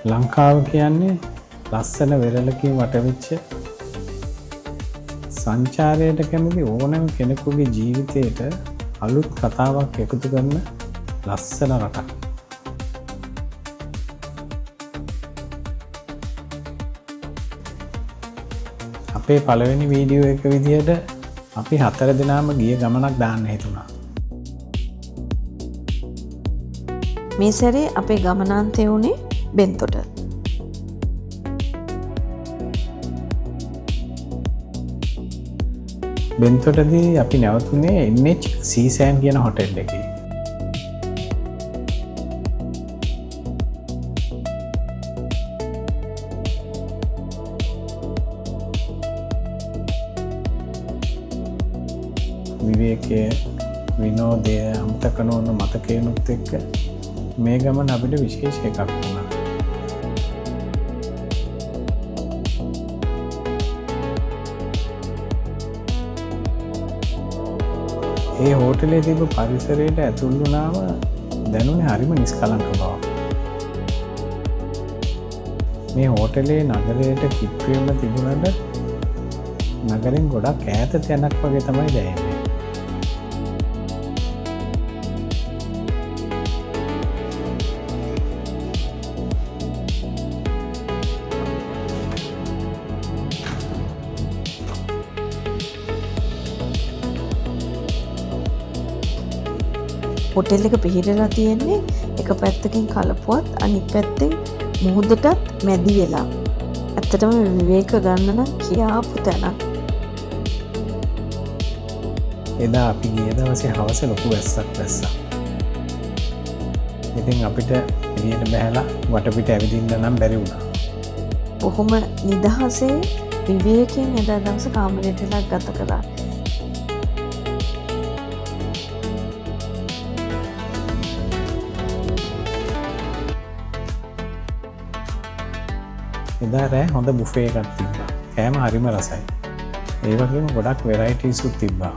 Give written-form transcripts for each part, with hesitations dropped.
ලංකාව කියන්නේ ලස්සන වෙරළකින් වටවෙච්ච සංචාරයට කැමති ඕනෑම කෙනෙකුගේ ජීවිතයට අලුත් කතාවක් එකතු කරන ලස්සන රටක්. අපේ පළවෙනි වීඩියෝ එක විදිහට අපි 4 දෙනාම ගිය ගමනක් දාන්න හිතුණා. මේ සැරේ අපේ ගමනාන්තය වුණේ බෙන්තොට. බෙන්තොටදී අපි නැවතුනේ NH සීසෑන් කියන හොටෙල් එකේ. විවේකය, විනෝදය, අමතක නොවන මතකයනුත් එක්ක මේ ගමන අපිට විශේෂ එකක් වුණා. ඒ හෝටලේ තිබ්බ පරිසරයට ඇතුල් වුණාම දැනුනේ හරිම නිස්කලංක බව. මේ හෝටලේ නගරයට කිට්ටුවෙම තිබුණට නගරෙන් ගොඩක් ඈත තැනක් වගේ තමයි දැනෙන්නේ. හොටෙල් එක පිහිටලා තියෙන්නේ එක පැත්තකින් කලපුවත් අනිත් පැත්තෙන් මුහුදටත් මැදි වෙලා. ඇත්තටම විවේක ගන්න නම් කියාපු තැනක්. එදා අපි ගිය දවසේ හවස ලොකු වැස්සක් වැස්සා. ඉතින් අපිට එළියට බහැලා වටපිට ඇවිදින්න නම් බැරි වුණා. බොහොම නිදහසේ විවේකයෙන් එදා දවස කාමරයට වෙලා ගත කරා. එදා රෑ හොඳ බුෆේ එකක් තිබ්බා. කෑම හරිම රසයි. ඒ වගේම ගොඩක් වෙරයිටිස්ුත් තිබ්බා.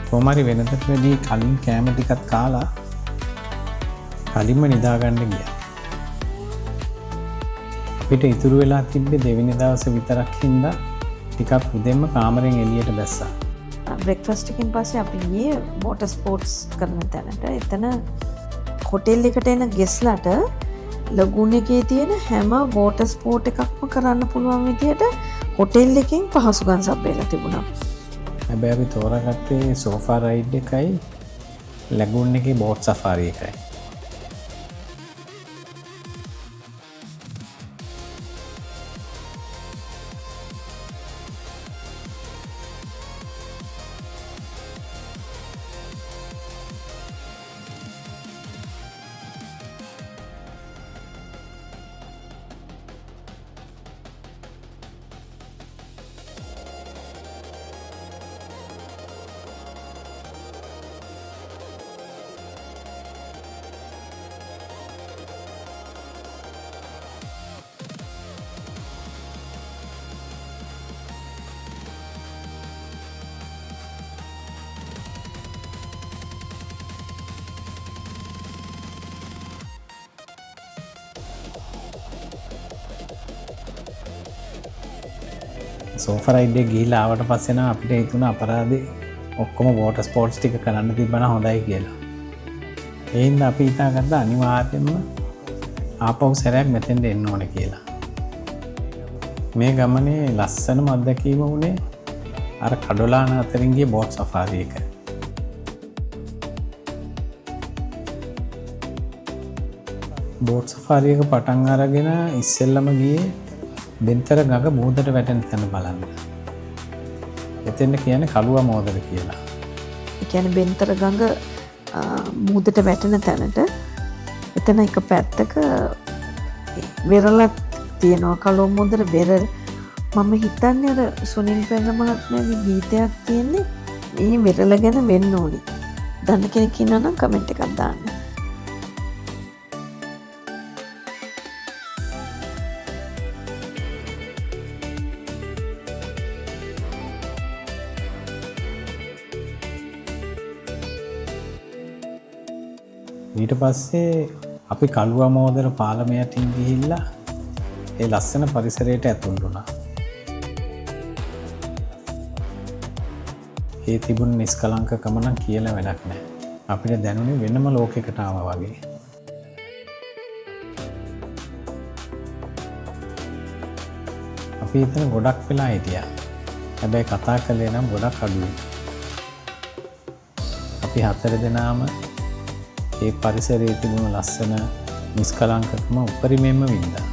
කොහොමරි වෙනදට වැඩි කලින් කෑම ටිකක් කාලා කලින්ම නිදාගන්න ගියා. අපිට ඉතුරු වෙලා තිබ්බේ දෙවෙනි දවසේ විතරක් හින්දා ටිකක් උදෙන්ම කාමරෙන් එළියට බැස්සා. බ්‍රෙක්ෆාස්ට් එකකින් පස්සේ අපි ගියේ වෝටර් ස්පෝර්ට්ස් කරන තැනට. එතන හොටෙල් එකට එන ගෙස්ලට ලගුන් එකේ තියෙන හැම වෝටර් ස්පෝර්ට් එකක්ම කරන්න පුළුවන් විදිහට හොටෙල් එකෙන් පහසුකම් සපයලා තිබුණා. හැබැයි අපි තෝරාගත්තේ සෝෆා රයිඩ් එකයි ලගුන් එකේ බෝට් සෆාරි එකයි. සෝෆා රයිඩ් එක ගිහිල්ලා ආවට පස්සේ නම් අපිට හිතුණා අපරාධේ ඔක්කොම වෝටර් ස්පෝර්ට්ස් ටික කරන්න තිබ්බනම් හොඳයි කියලා. ඒ හින්දා අපි හිතාගත්තා අනිවාර්යයෙන්ම ආපහු සැරයක් මෙතෙන්ට එන්න ඕනේ කියලා. මේ ගමනේ ලස්සනම අත්දැකීම වුණේ අර කඩොලාන අතරින් ගිය බෝට් සෆාරි එක. බෝට් සෆාරි එක පටන් අරගෙන ඉස්සෙල්ලම ගියේ බෙන්තර ගඟ මුහුදට වැටෙන තැන බලන්න. එතෙන්ට කියන්නේ කළුවා මෝදර කියලා. ඒ කියන්නේ බෙන්තර ගඟ මුහුදට වැටෙන තැනට එතන එක පැත්තක වෙරළක් තියෙනවා. කළුවා මෝදර වෙරළ. මම හිතන්නේ අර සුනිල් පෙරේර මහත්මයාගේ ගීතයක් තියෙන්නේ මේ වෙරළ ගැන වෙන්න ඕනි. දන්න කෙනෙක් ඉන්නවා නම් කමෙන්ට් එකක් දාන්න. ඊට පස්සේ අපි කළුවා මෝදර පාලම යටින් ගිහිල්ලා ඒ ලස්සන පරිසරයට ඇතුල් වුණා. ඒ තිබුණ නිස්කලංකකම නම් කියලා වැඩක් නැහැ. අපිට දැනුනේ වෙනම ලෝකයකට ආවා වගේ. අපි එතන ගොඩක් වෙලා හිටියා. හැබැයි කතා කළේ නම් ගොඩක් අඩුයි. අපි 4 දෙනාම ඒ පරිසරයේ තිබුණු ලස්සන නිස්කලංකකම උපරිමයෙන්ම වින්දා.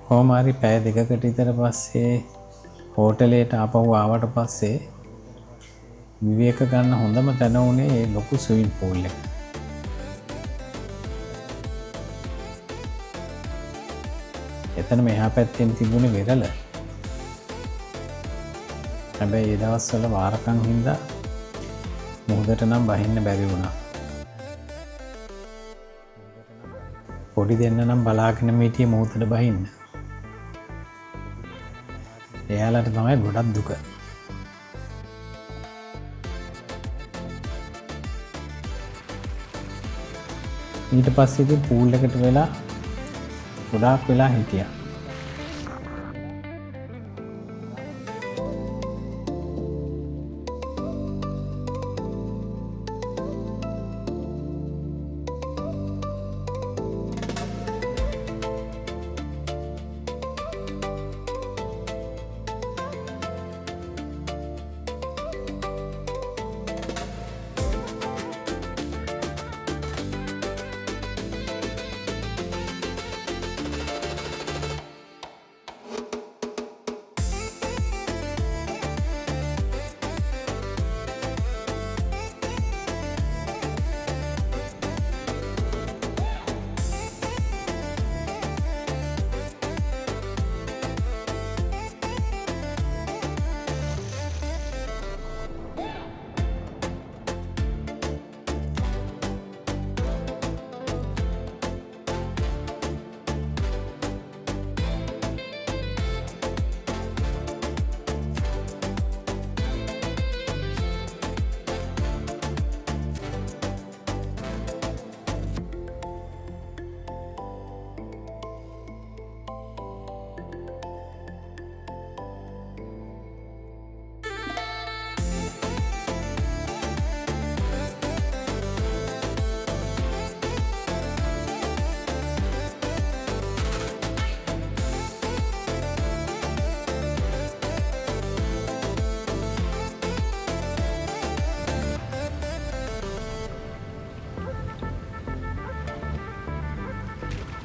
කොහොමාරි පැය දෙකකට විතර පස්සේ හෝටලයට ආපහු ආවට පස්සේ විවේක ගන්න හොඳම තැන උනේ ඒ ලොකු ස්විමින් පූල් එක. එතන මෙහා පැත්තෙන් තිබුණේ වෙරළ. හැබැයි ඒ දවස්වල වාරකම් හින්දා මුහුදට නම් බහින්න බැරි වුණා. පොඩි දෙන්න නම් බලාගෙන හිටියේ මුහුදට බහින්න. එයාලට තමයි ගොඩක් දුක. ඊට පස්සේ ඉතින් පූල් එකට වෙලා ගොඩාක් වෙලා හිටියා.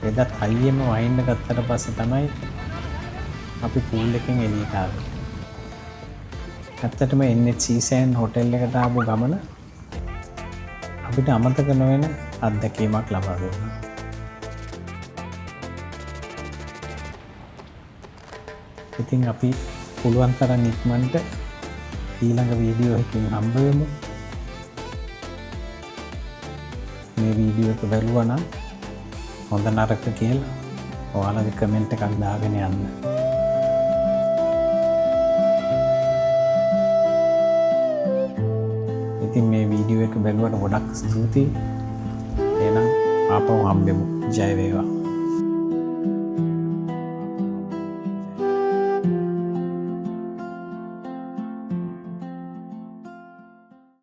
එදත් හයියෙම වහින්න ගත්තට පස්සේ තමයි අපි පූල් එකෙන් එළියට ආවේ. ඇත්තටම NHC හොටෙල් එකට ආපු ගමන අපිට අමතක නොවන අත්දැකීමක් ලබා දුන්නා. ඉතින් අපි පුළුවන් තරම් ඉක්මනට ඊළඟ වීඩියෝ එකකින් හම්බ වෙමු. මේ වීඩියෝ එක බලුවා නම් හොඳ නරක කියලා ඔයාලගේ කමෙන්ට් එකක් දාගෙන යන්න. ඉතින් මේ වීඩියෝ එක බලුවට ගොඩක් ස්තුතියි. එහෙනම් ආපහු හම්බෙමු. ජය වේවා.